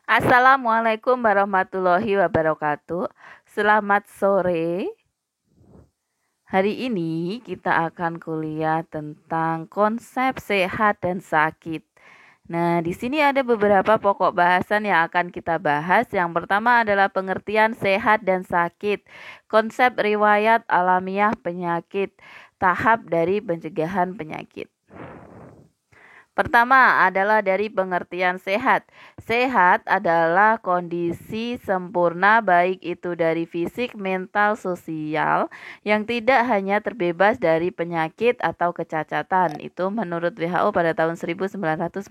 Assalamualaikum warahmatullahi wabarakatuh. Selamat sore. Hari ini kita akan kuliah tentang konsep sehat dan sakit. Nah, di sini ada beberapa pokok bahasan yang akan kita bahas. Yang pertama adalah pengertian sehat dan sakit, konsep riwayat alamiah penyakit, tahap dari pencegahan penyakit. Pertama adalah dari pengertian sehat. Sehat adalah kondisi sempurna baik itu dari fisik, mental, sosial yang tidak hanya terbebas dari penyakit atau kecacatan. Itu menurut WHO pada tahun 1948.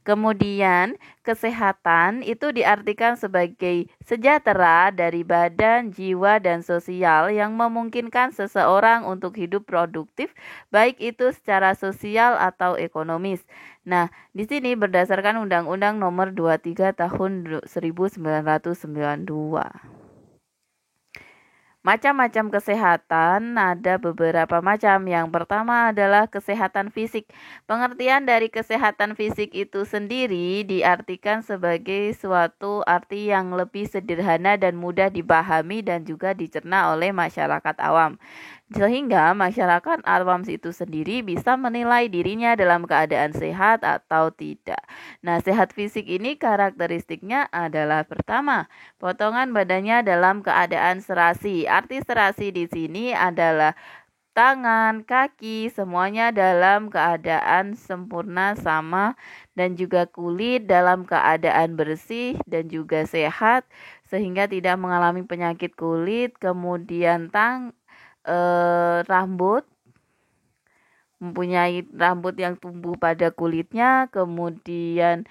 Kemudian, kesehatan itu diartikan sebagai sejahtera dari badan, jiwa, dan sosial yang memungkinkan seseorang untuk hidup produktif, baik itu secara sosial atau ekonomis. Nah, di sini berdasarkan Undang-Undang Nomor 23 Tahun 1992. Macam-macam kesehatan ada beberapa macam. Yang pertama adalah kesehatan fisik. Pengertian dari kesehatan fisik itu sendiri diartikan sebagai suatu arti yang lebih sederhana dan mudah dipahami dan juga dicerna oleh masyarakat awam. Sehingga masyarakat awam itu sendiri bisa menilai dirinya dalam keadaan sehat atau tidak. Nah, sehat fisik ini karakteristiknya adalah pertama, potongan badannya dalam keadaan serasi. Arti serasi di sini adalah tangan, kaki, semuanya dalam keadaan sempurna sama dan juga kulit dalam keadaan bersih dan juga sehat sehingga tidak mengalami penyakit kulit. Kemudian rambut, mempunyai rambut yang tumbuh pada kulitnya, kemudian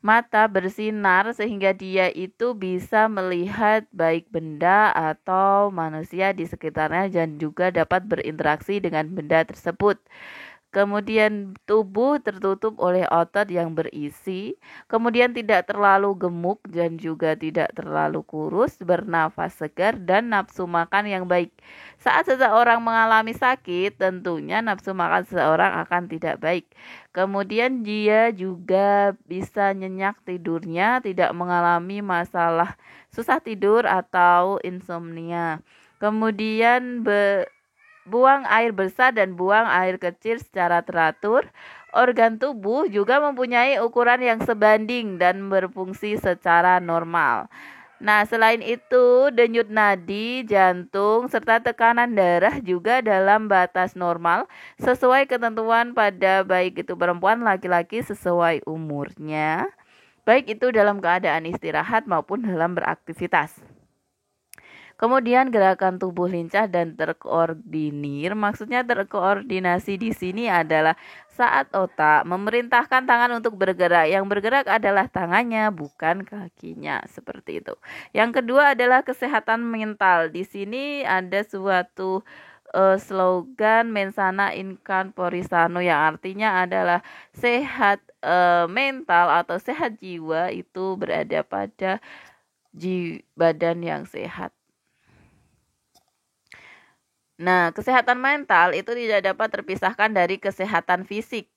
mata bersinar sehingga dia itu bisa melihat baik benda atau manusia di sekitarnya dan juga dapat berinteraksi dengan benda tersebut. Kemudian tubuh tertutup oleh otot yang berisi, kemudian tidak terlalu gemuk dan juga tidak terlalu kurus, bernafas segar dan nafsu makan yang baik. Saat seseorang mengalami sakit, tentunya nafsu makan seseorang akan tidak baik. Kemudian dia juga bisa nyenyak tidurnya, tidak mengalami masalah susah tidur atau insomnia. Kemudian buang air besar dan buang air kecil secara teratur. Organ tubuh juga mempunyai ukuran yang sebanding dan berfungsi secara normal. Nah, selain itu, denyut nadi, jantung, serta tekanan darah juga dalam batas normal sesuai ketentuan pada baik itu perempuan laki-laki sesuai umurnya, baik itu dalam keadaan istirahat maupun dalam beraktivitas. Kemudian gerakan tubuh lincah dan terkoordinir. Maksudnya terkoordinasi di sini adalah saat otak memerintahkan tangan untuk bergerak. Yang bergerak adalah tangannya, bukan kakinya. Seperti itu. Yang kedua adalah kesehatan mental. Di sini ada suatu slogan mensana in corpore sano yang artinya adalah sehat mental atau sehat jiwa itu berada pada badan yang sehat. Nah, kesehatan mental itu tidak dapat terpisahkan dari kesehatan fisik.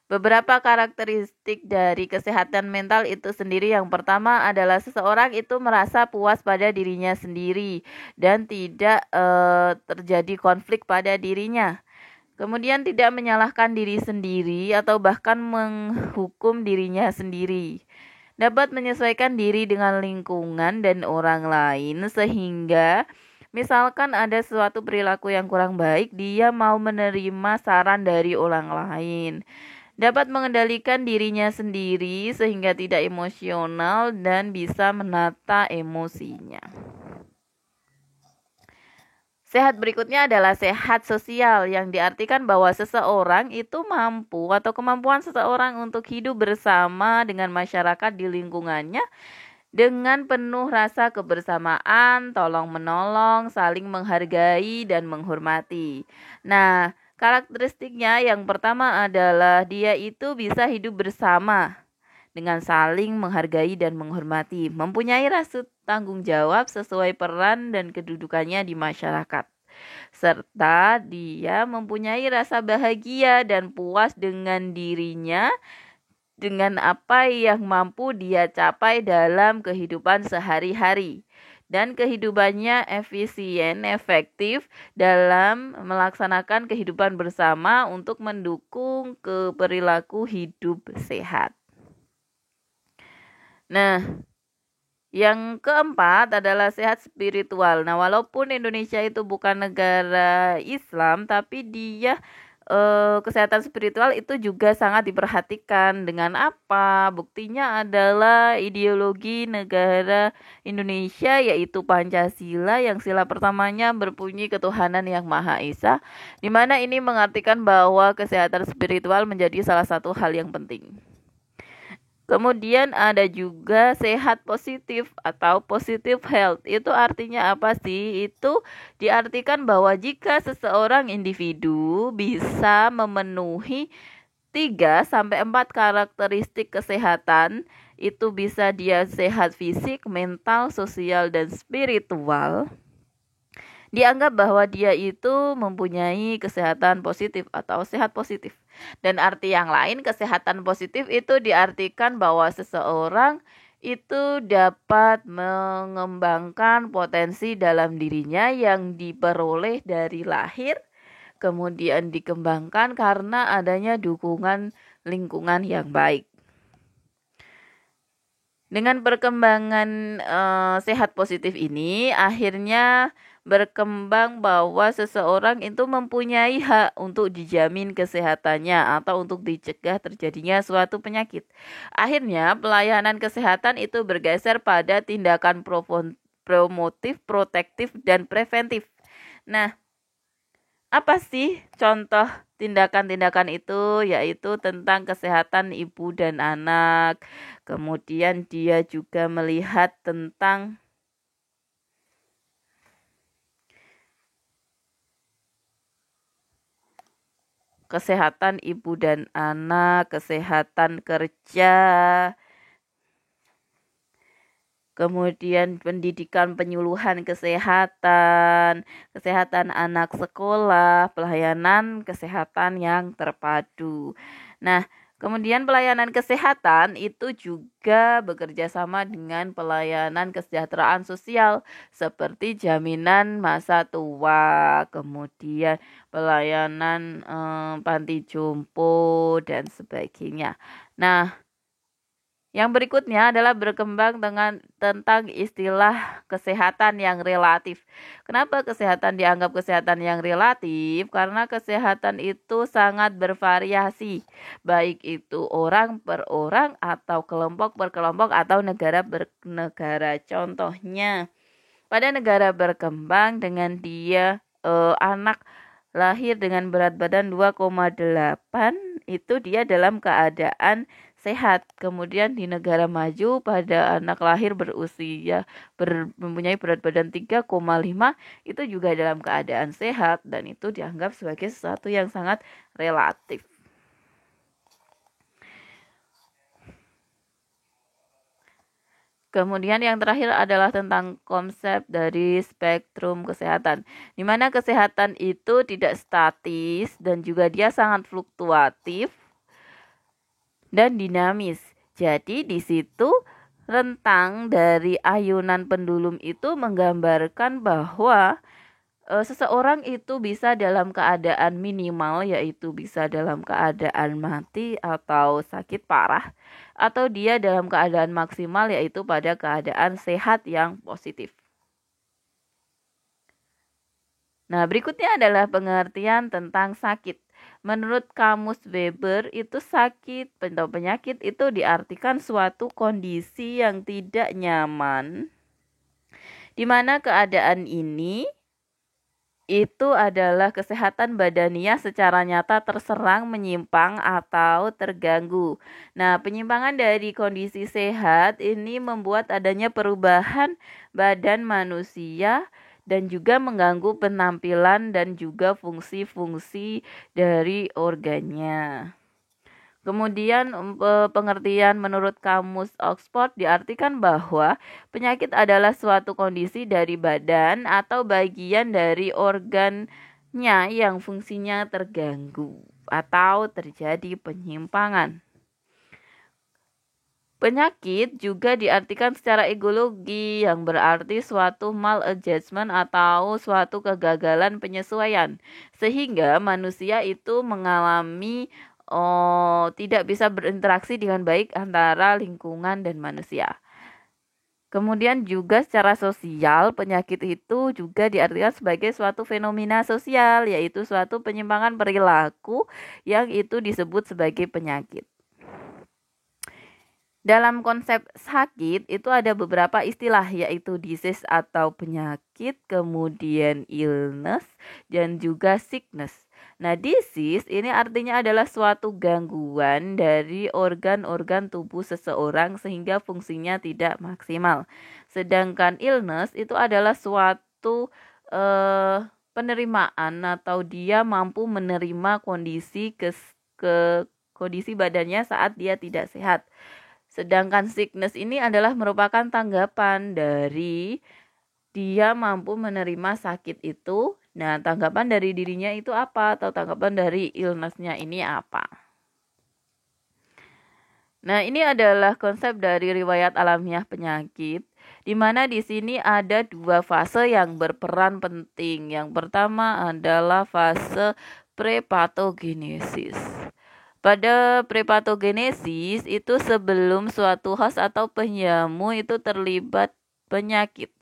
Beberapa karakteristik dari kesehatan mental itu sendiri, yang pertama adalah seseorang itu merasa puas pada dirinya sendiri dan tidak terjadi konflik pada dirinya. Kemudian tidak menyalahkan diri sendiri atau bahkan menghukum dirinya sendiri. Dapat menyesuaikan diri dengan lingkungan dan orang lain sehingga misalkan ada suatu perilaku yang kurang baik, dia mau menerima saran dari orang lain. Dapat mengendalikan dirinya sendiri sehingga tidak emosional dan bisa menata emosinya. Sehat berikutnya adalah sehat sosial yang diartikan bahwa seseorang itu mampu atau kemampuan seseorang untuk hidup bersama dengan masyarakat di lingkungannya dengan penuh rasa kebersamaan, tolong-menolong, saling menghargai, dan menghormati. Nah, karakteristiknya yang pertama adalah dia itu bisa hidup bersama dengan saling menghargai dan menghormati, mempunyai rasa tanggung jawab sesuai peran dan kedudukannya di masyarakat, serta dia mempunyai rasa bahagia dan puas dengan dirinya dengan apa yang mampu dia capai dalam kehidupan sehari-hari. Dan kehidupannya efisien, efektif dalam melaksanakan kehidupan bersama untuk mendukung perilaku hidup sehat. Nah, yang keempat adalah sehat spiritual. Nah, walaupun Indonesia itu bukan negara Islam, tapi dia kesehatan spiritual itu juga sangat diperhatikan. Dengan apa? Buktinya adalah ideologi negara Indonesia, yaitu Pancasila, yang sila pertamanya berbunyi ketuhanan yang Maha Esa, di mana ini mengartikan bahwa kesehatan spiritual menjadi salah satu hal yang penting. Kemudian ada juga sehat positif atau positive health. Itu artinya apa sih? Itu diartikan bahwa jika seseorang individu bisa memenuhi 3-4 karakteristik kesehatan, itu bisa dia sehat fisik, mental, sosial, dan spiritual, dianggap bahwa dia itu mempunyai kesehatan positif atau sehat positif. Dan arti yang lain, kesehatan positif itu diartikan bahwa seseorang itu dapat mengembangkan potensi dalam dirinya yang diperoleh dari lahir, kemudian dikembangkan karena adanya dukungan lingkungan yang baik. Dengan perkembangan sehat positif ini, akhirnya berkembang bahwa seseorang itu mempunyai hak untuk dijamin kesehatannya atau untuk dicegah terjadinya suatu penyakit. Akhirnya, pelayanan kesehatan itu bergeser pada tindakan promotif, protektif, dan preventif. Nah, apa sih contoh tindakan-tindakan itu? Yaitu tentang kesehatan ibu dan anak. Kemudian dia juga melihat tentang kesehatan ibu dan anak, kesehatan kerja, kemudian pendidikan penyuluhan kesehatan, kesehatan anak sekolah, pelayanan kesehatan yang terpadu. Nah, kemudian pelayanan kesehatan itu juga bekerja sama dengan pelayanan kesejahteraan sosial seperti jaminan masa tua, kemudian pelayanan panti jompo dan sebagainya. Nah, yang berikutnya adalah berkembang tentang istilah kesehatan yang relatif. Kenapa kesehatan dianggap kesehatan yang relatif? Karena kesehatan itu sangat bervariasi, baik itu orang per orang atau kelompok per kelompok atau negara per negara. Contohnya, pada negara berkembang dengan dia anak lahir dengan berat badan 2,8, itu dia dalam keadaan sehat. Kemudian di negara maju pada anak lahir mempunyai berat badan 3,5, itu juga dalam keadaan sehat dan itu dianggap sebagai sesuatu yang sangat relatif. Kemudian yang terakhir adalah tentang konsep dari spektrum kesehatan, di mana kesehatan itu tidak statis dan juga dia sangat fluktuatif dan dinamis. Jadi di situ rentang dari ayunan pendulum itu menggambarkan bahwa seseorang itu bisa dalam keadaan minimal, yaitu bisa dalam keadaan mati atau sakit parah, atau dia dalam keadaan maksimal, yaitu pada keadaan sehat yang positif. Nah, berikutnya adalah pengertian tentang sakit. Menurut Kamus Weber, itu sakit atau penyakit itu diartikan suatu kondisi yang tidak nyaman, di mana keadaan ini itu adalah kesehatan badania secara nyata terserang, menyimpang, atau terganggu. Nah, penyimpangan dari kondisi sehat ini membuat adanya perubahan badan manusia dan juga mengganggu penampilan dan juga fungsi-fungsi dari organnya. Kemudian pengertian menurut Kamus Oxford diartikan bahwa penyakit adalah suatu kondisi dari badan atau bagian dari organnya yang fungsinya terganggu atau terjadi penyimpangan. Penyakit juga diartikan secara etiologi yang berarti suatu maladjustment atau suatu kegagalan penyesuaian sehingga manusia itu mengalami tidak bisa berinteraksi dengan baik antara lingkungan dan manusia. Kemudian juga secara sosial, penyakit itu juga diartikan sebagai suatu fenomena sosial, yaitu suatu penyimpangan perilaku yang itu disebut sebagai penyakit. Dalam konsep sakit itu ada beberapa istilah, yaitu disease atau penyakit, kemudian illness, dan juga sickness. Nah, disease ini artinya adalah suatu gangguan dari organ-organ tubuh seseorang sehingga fungsinya tidak maksimal. Sedangkan illness itu adalah suatu penerimaan atau dia mampu menerima kondisi kondisi badannya saat dia tidak sehat. Sedangkan sickness ini adalah merupakan tanggapan dari dia mampu menerima sakit itu. Nah, tanggapan dari dirinya itu apa? Atau tanggapan dari illness-nya ini apa? Nah, ini adalah konsep dari riwayat alamiah penyakit, di mana di sini ada dua fase yang berperan penting. Yang pertama adalah fase prepatogenesis. Pada prepatogenesis itu sebelum suatu host atau penyamu itu terlibat penyakit.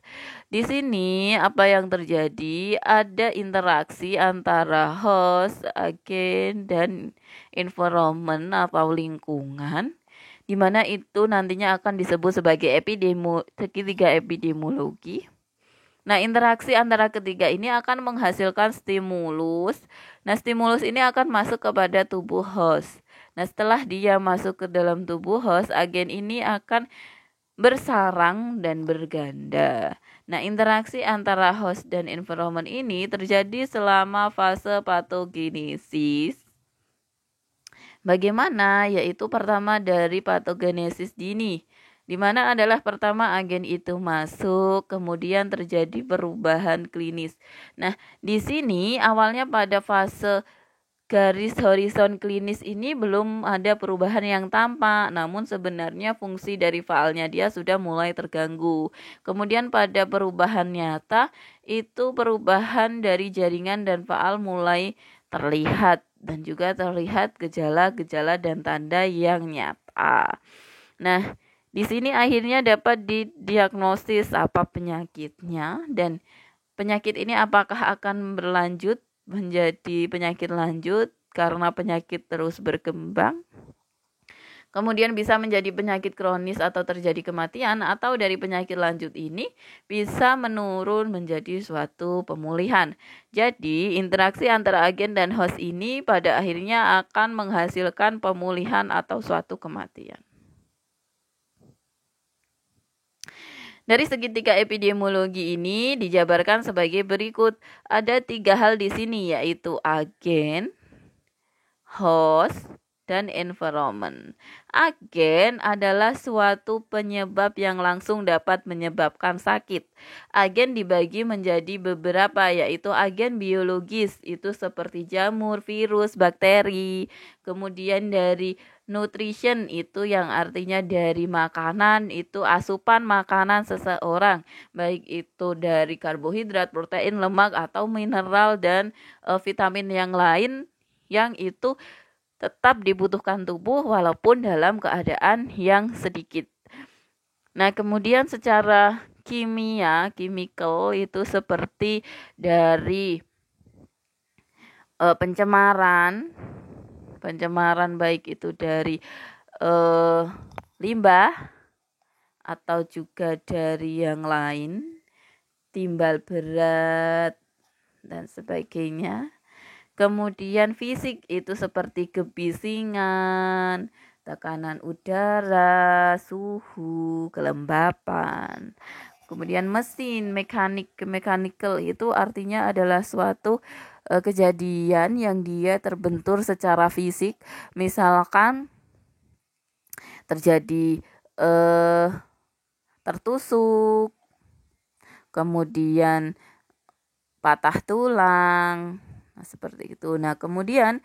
Di sini apa yang terjadi? Ada interaksi antara host, agen, dan environment atau lingkungan, di mana itu nantinya akan disebut sebagai ketiga epidemiologi. Nah, interaksi antara ketiga ini akan menghasilkan stimulus. Nah, stimulus ini akan masuk kepada tubuh host. Nah, setelah dia masuk ke dalam tubuh host, agen ini akan bersarang dan berganda. Nah, interaksi antara host dan environment ini terjadi selama fase patogenesis. Bagaimana? Yaitu pertama dari patogenesis dini, di mana adalah pertama agen itu masuk, kemudian terjadi perubahan klinis. Nah, di sini awalnya pada fase garis horizon klinis ini belum ada perubahan yang tampak, namun sebenarnya fungsi dari faalnya dia sudah mulai terganggu. Kemudian pada perubahan nyata, itu perubahan dari jaringan dan faal mulai terlihat dan juga terlihat gejala-gejala dan tanda yang nyata. Nah, di sini akhirnya dapat didiagnosis apa penyakitnya dan penyakit ini apakah akan berlanjut menjadi penyakit lanjut karena penyakit terus berkembang. Kemudian bisa menjadi penyakit kronis atau terjadi kematian, atau dari penyakit lanjut ini bisa menurun menjadi suatu pemulihan. Jadi, interaksi antara agen dan host ini pada akhirnya akan menghasilkan pemulihan atau suatu kematian. Dari segitiga epidemiologi ini dijabarkan sebagai berikut. Ada 3 hal di sini, yaitu agen, host, dan environment. Agen adalah suatu penyebab yang langsung dapat menyebabkan sakit. Agen dibagi menjadi beberapa, yaitu agen biologis, itu seperti jamur, virus, bakteri. Kemudian dari nutrition itu yang artinya dari makanan, itu asupan makanan seseorang, baik itu dari karbohidrat, protein, lemak, atau mineral dan vitamin yang lain yang itu tetap dibutuhkan tubuh walaupun dalam keadaan yang sedikit. Nah, kemudian secara chemical itu seperti dari pencemaran baik itu dari limbah atau juga dari yang lain, timbal berat dan sebagainya. Kemudian fisik itu seperti kebisingan, tekanan udara, suhu, kelembapan. Kemudian mesin, mechanical itu artinya adalah suatu kejadian yang dia terbentur secara fisik. Misalkan terjadi tertusuk, kemudian patah tulang. Nah, seperti itu. Nah, kemudian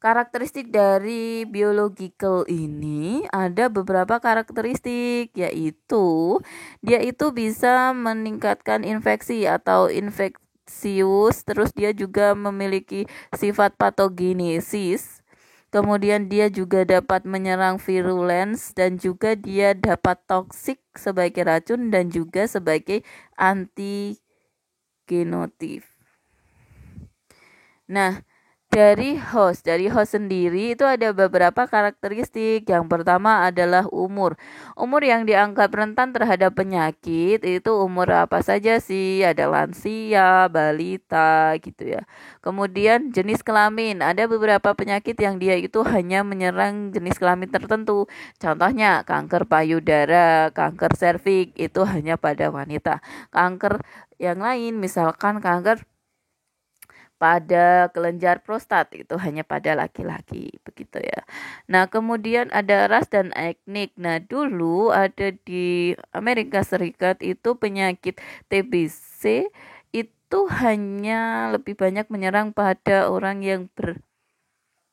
Karakteristik dari biological ini ada beberapa karakteristik, yaitu dia itu bisa meningkatkan infeksi atau infeksius, terus dia juga memiliki sifat patogenesis. Kemudian dia juga dapat menyerang virulence dan juga dia dapat toksik sebagai racun dan juga sebagai antigenotif. Nah, dari host sendiri itu ada beberapa karakteristik. Yang pertama adalah umur. Umur yang dianggap rentan terhadap penyakit itu umur apa saja sih? Ada lansia, balita gitu ya. Kemudian jenis kelamin. Ada beberapa penyakit yang dia itu hanya menyerang jenis kelamin tertentu. Contohnya kanker payudara, kanker serviks itu hanya pada wanita. Kanker yang lain misalkan kanker pada kelenjar prostat itu hanya pada laki-laki begitu ya. Nah, kemudian ada ras dan etnik. Nah, dulu ada di Amerika Serikat itu penyakit TBC itu hanya lebih banyak menyerang pada orang yang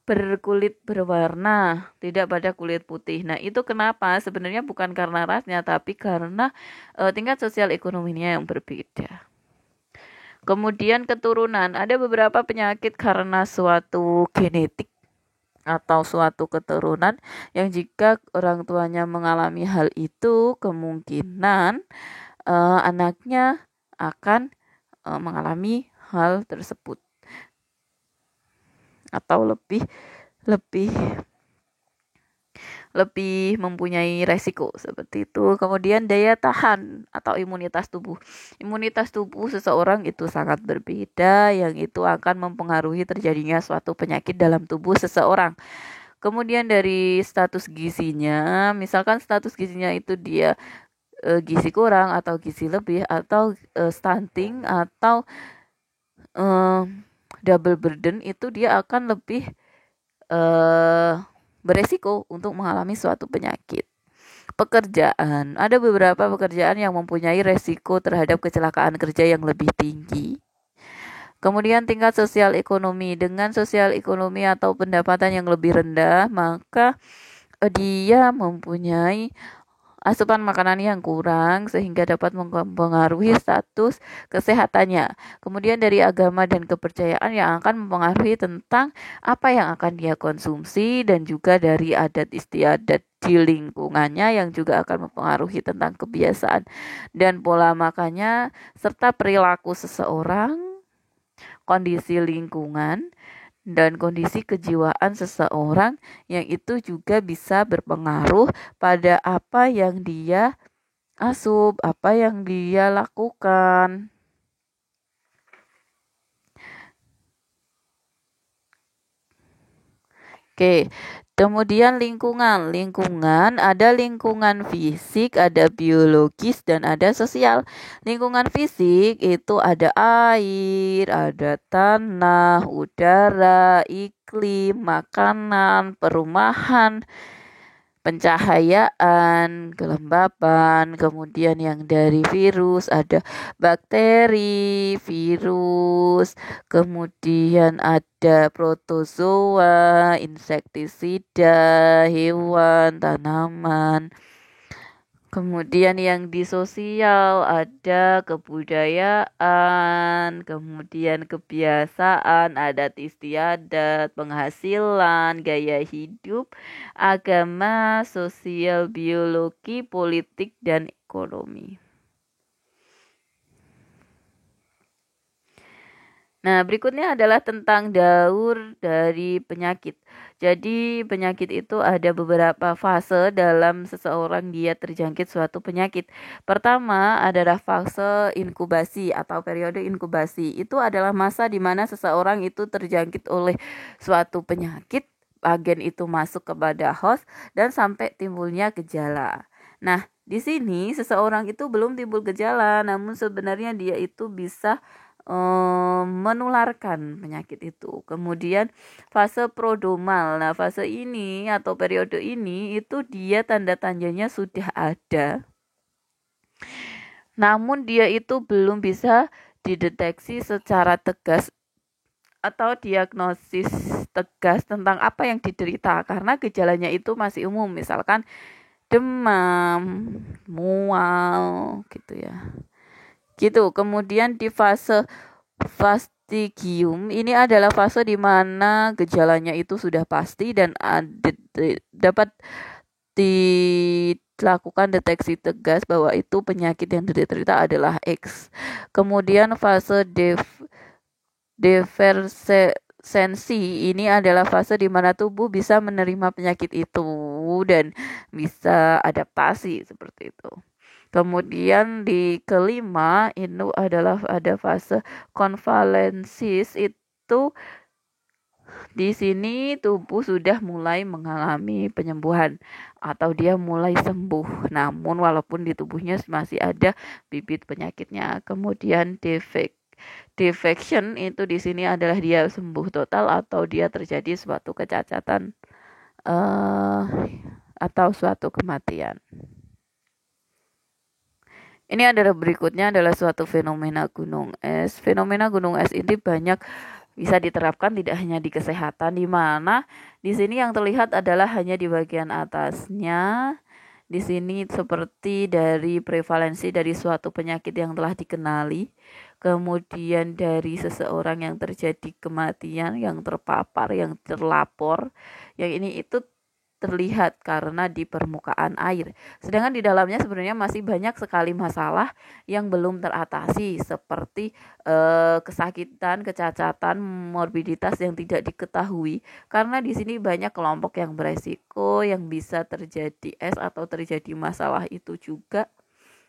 berkulit berwarna, tidak pada kulit putih. Nah, itu kenapa? Sebenarnya bukan karena rasnya, tapi karena tingkat sosial ekonominya yang berbeda. Kemudian keturunan, ada beberapa penyakit karena suatu genetik atau suatu keturunan yang jika orang tuanya mengalami hal itu, kemungkinan anaknya akan mengalami hal tersebut atau lebih lebih lebih mempunyai resiko seperti itu. Kemudian daya tahan atau imunitas tubuh. Imunitas tubuh seseorang itu sangat berbeda, yang itu akan mempengaruhi terjadinya suatu penyakit dalam tubuh seseorang. Kemudian dari status gizinya, misalkan status gizinya itu dia gizi kurang atau gizi lebih atau stunting atau double burden, itu dia akan lebih beresiko untuk mengalami suatu penyakit. Pekerjaan, ada beberapa pekerjaan yang mempunyai resiko terhadap kecelakaan kerja yang lebih tinggi. Kemudian tingkat sosial ekonomi, dengan sosial ekonomi atau pendapatan yang lebih rendah, maka dia mempunyai asupan makanan yang kurang sehingga dapat mempengaruhi status kesehatannya. Kemudian dari agama dan kepercayaan yang akan mempengaruhi tentang apa yang akan dia konsumsi, dan juga dari adat istiadat di lingkungannya yang juga akan mempengaruhi tentang kebiasaan dan pola makannya, serta perilaku seseorang, kondisi lingkungan, dan kondisi kejiwaan seseorang yang itu juga bisa berpengaruh pada apa yang dia asup, apa yang dia lakukan. Oke, kemudian lingkungan. Lingkungan ada lingkungan fisik, ada biologis, dan ada sosial. Lingkungan fisik itu ada air, ada tanah, udara, iklim, makanan, perumahan, pencahayaan, kelembapan. Kemudian yang dari virus ada bakteri, virus, kemudian ada protozoa, insektisida, hewan, tanaman. Kemudian yang di sosial ada kebudayaan, kemudian kebiasaan, adat istiadat, penghasilan, gaya hidup, agama, sosial, biologi, politik, dan ekonomi. Nah, berikutnya adalah tentang daur dari penyakit. Jadi, penyakit itu ada beberapa fase dalam seseorang dia terjangkit suatu penyakit. Pertama adalah fase inkubasi atau periode inkubasi. Itu adalah masa di mana seseorang itu terjangkit oleh suatu penyakit, agen itu masuk kepada host dan sampai timbulnya gejala. Nah, di sini seseorang itu belum timbul gejala, namun sebenarnya dia itu bisa menularkan penyakit itu. Kemudian fase prodromal. Nah, fase ini atau periode ini itu dia tanda-tandanya sudah ada, namun dia itu belum bisa dideteksi secara tegas atau diagnosis tegas tentang apa yang diderita karena gejalanya itu masih umum, misalkan demam, mual gitu ya. Gitu. Kemudian di fase fastigium ini adalah fase di mana gejalanya itu sudah pasti dan dapat dilakukan deteksi tegas bahwa itu penyakit yang diderita adalah X. Kemudian fase diversensi ini adalah fase di mana tubuh bisa menerima penyakit itu dan bisa adaptasi seperti itu. Kemudian di kelima itu adalah ada fase konvalensis, itu di sini tubuh sudah mulai mengalami penyembuhan atau dia mulai sembuh. Namun walaupun di tubuhnya masih ada bibit penyakitnya. Kemudian defection itu di sini adalah dia sembuh total atau dia terjadi suatu kecacatan atau suatu kematian. Ini adalah berikutnya adalah suatu fenomena gunung es. Fenomena gunung es ini banyak bisa diterapkan tidak hanya di kesehatan, di mana di sini yang terlihat adalah hanya di bagian atasnya. Di sini seperti dari prevalensi dari suatu penyakit yang telah dikenali, kemudian dari seseorang yang terjadi kematian, yang terpapar, yang terlapor, yang ini itu terlihat karena di permukaan air. Sedangkan di dalamnya sebenarnya masih banyak sekali masalah yang belum teratasi seperti kesakitan, kecacatan, morbiditas yang tidak diketahui. Karena di sini banyak kelompok yang beresiko yang bisa terjadi atau terjadi masalah itu juga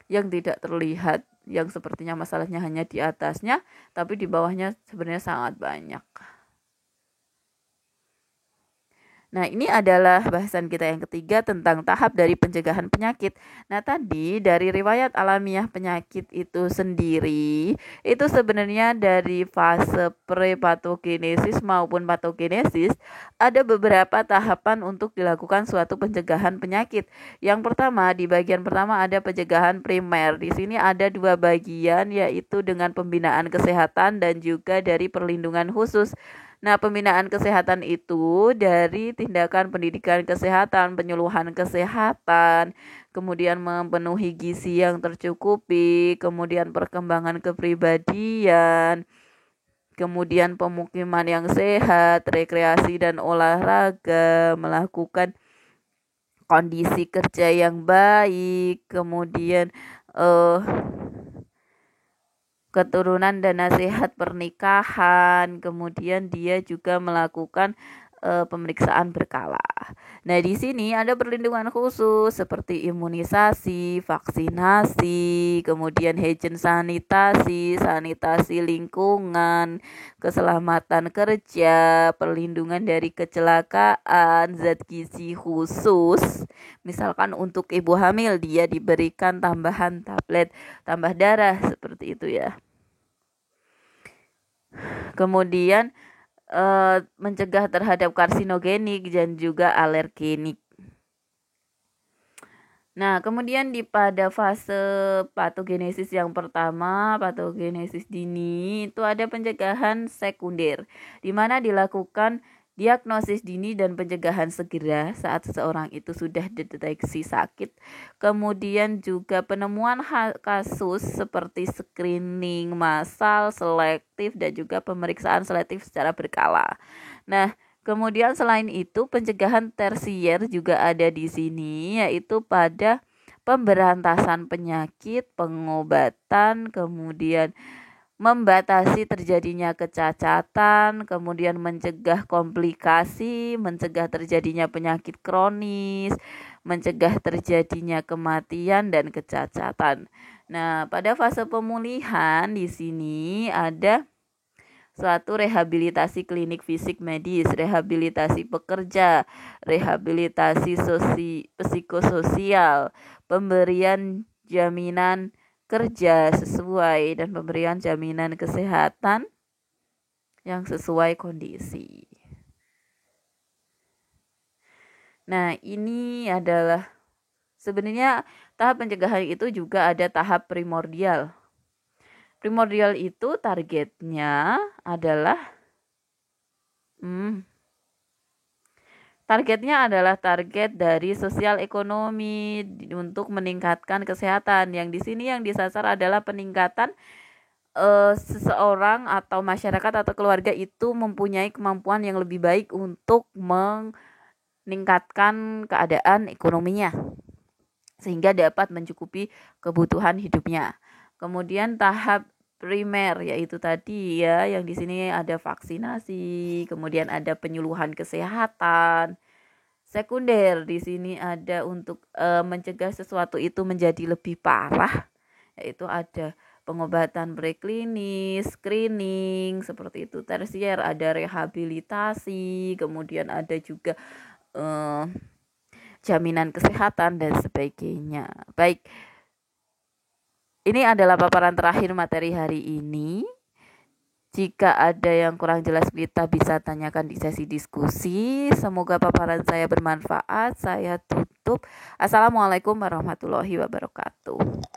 yang tidak terlihat, yang sepertinya masalahnya hanya di atasnya, tapi di bawahnya sebenarnya sangat banyak. Nah, ini adalah bahasan kita yang ketiga tentang tahap dari pencegahan penyakit. Nah, tadi dari riwayat alamiah penyakit itu sendiri, itu sebenarnya dari fase prepatogenesis maupun patogenesis, ada beberapa tahapan untuk dilakukan suatu pencegahan penyakit. Yang pertama, di bagian pertama ada pencegahan primer. Di sini ada dua bagian, yaitu dengan pembinaan kesehatan dan juga dari perlindungan khusus. Nah, pembinaan kesehatan itu dari tindakan pendidikan kesehatan, penyuluhan kesehatan, kemudian memenuhi gizi yang tercukupi, kemudian perkembangan kepribadian, kemudian pemukiman yang sehat, rekreasi dan olahraga, melakukan kondisi kerja yang baik, kemudian keturunan dan nasihat pernikahan, kemudian dia juga melakukan pemeriksaan berkala. Nah, di sini ada perlindungan khusus seperti imunisasi, vaksinasi, kemudian hygiene sanitasi, sanitasi lingkungan, keselamatan kerja, perlindungan dari kecelakaan, zat gizi khusus. Misalkan untuk ibu hamil dia diberikan tambahan tablet tambah darah seperti itu ya. Kemudian mencegah terhadap karsinogenik dan juga alergenik. Nah, kemudian pada fase patogenesis yang pertama, patogenesis dini, itu ada pencegahan sekunder, di mana dilakukan diagnosis dini dan pencegahan segera saat seseorang itu sudah dideteksi sakit. Kemudian juga penemuan kasus seperti screening massal, selektif, dan juga pemeriksaan selektif secara berkala. Nah, kemudian selain itu pencegahan tersier juga ada di sini, yaitu pada pemberantasan penyakit, pengobatan, kemudian membatasi terjadinya kecacatan, kemudian mencegah komplikasi, mencegah terjadinya penyakit kronis, mencegah terjadinya kematian dan kecacatan. Nah, pada fase pemulihan di sini ada suatu rehabilitasi klinik fisik medis, rehabilitasi pekerja, rehabilitasi psikososial, pemberian jaminan kerja sesuai, dan pemberian jaminan kesehatan yang sesuai kondisi. Nah, ini adalah sebenarnya tahap pencegahan itu juga ada tahap primordial. Primordial itu targetnya adalah targetnya adalah target dari sosial ekonomi untuk meningkatkan kesehatan. Yang di sini yang disasar adalah peningkatan seseorang atau masyarakat atau keluarga itu mempunyai kemampuan yang lebih baik untuk meningkatkan keadaan ekonominya sehingga dapat mencukupi kebutuhan hidupnya. Kemudian tahap primer yaitu tadi ya yang di sini ada vaksinasi, kemudian ada penyuluhan kesehatan. Sekunder di sini ada untuk mencegah sesuatu itu menjadi lebih parah, yaitu ada pengobatan preklinis, screening seperti itu. Tersier ada rehabilitasi, kemudian ada juga jaminan kesehatan dan sebagainya. Baik, ini adalah paparan terakhir materi hari ini. Jika ada yang kurang jelas kita bisa tanyakan di sesi diskusi. Semoga paparan saya bermanfaat. Saya tutup. Assalamualaikum warahmatullahi wabarakatuh.